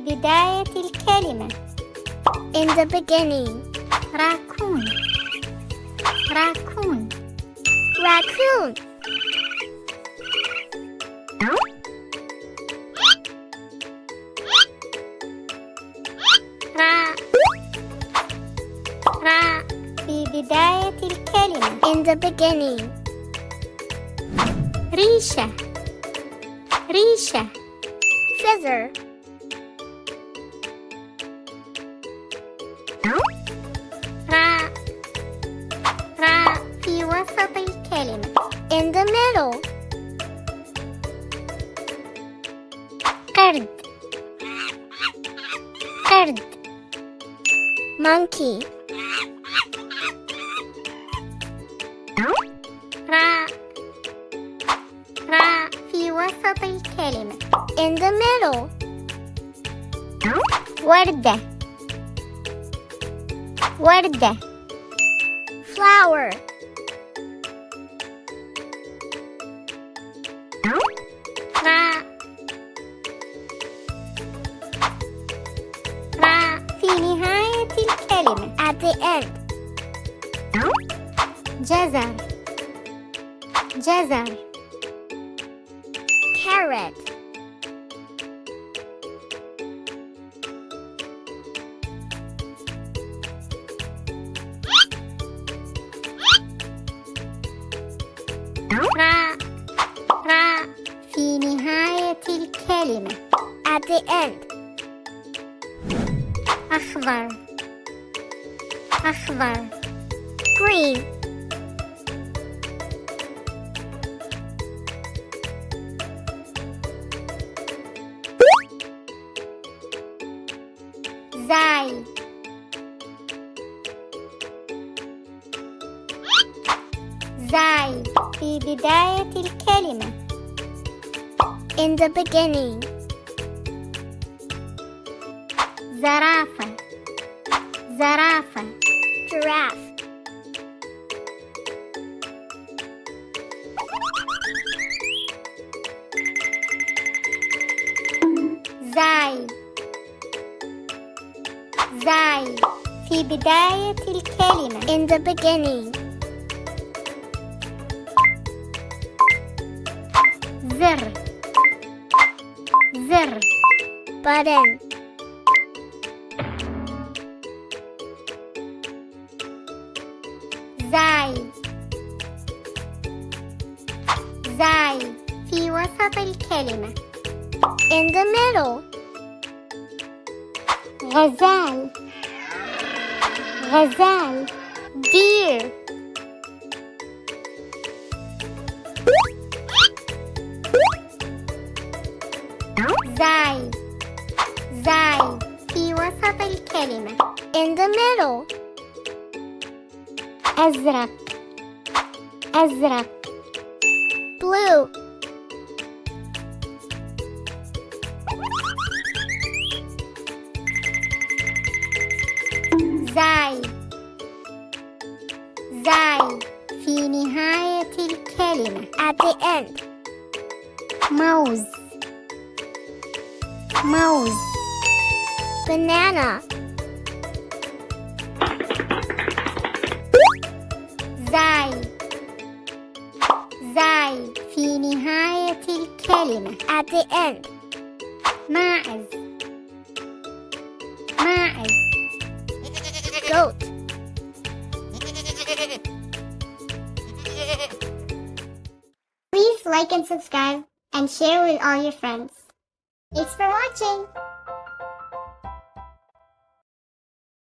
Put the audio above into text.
بداية الكلمة. In the beginning. راكون. راكون. Raccoon. راء. راء في بداية الكلمة. In the beginning. ريشة. ريشة. Feather. راء. راء في وسط الكلمة. In the middle. قرد. قرد. Monkey. راء. راء في وسط الكلمة. In the middle. وردة. وردة. Flower. راء. راء في نهاية الكلمة. At the end. جزر. جزر. Carrot. راء. راء في نهاية الكلمة. At the end. أخضر. أخضر. Green. زاي. زاي في بداية الكلمة. In the beginning. زرافة. زرافة. Giraffe. زاي. زاي في بداية الكلمة. In the beginning. زر. زر. Button. زاي. زاي في وسط الكلمة. In the middle. غزال. غزال. deer. زاي. زاي في وسط الكلمة. In the middle. أزرق. أزرق. Blue. زاي. زاي في نهاية الكلمة. At the end. موز. موز. Banana. زاي. زاي في نهاية الكلمة. At the end. ماعز. ماعز. Goat. Please like and subscribe and share with all your friends. Thanks for watching.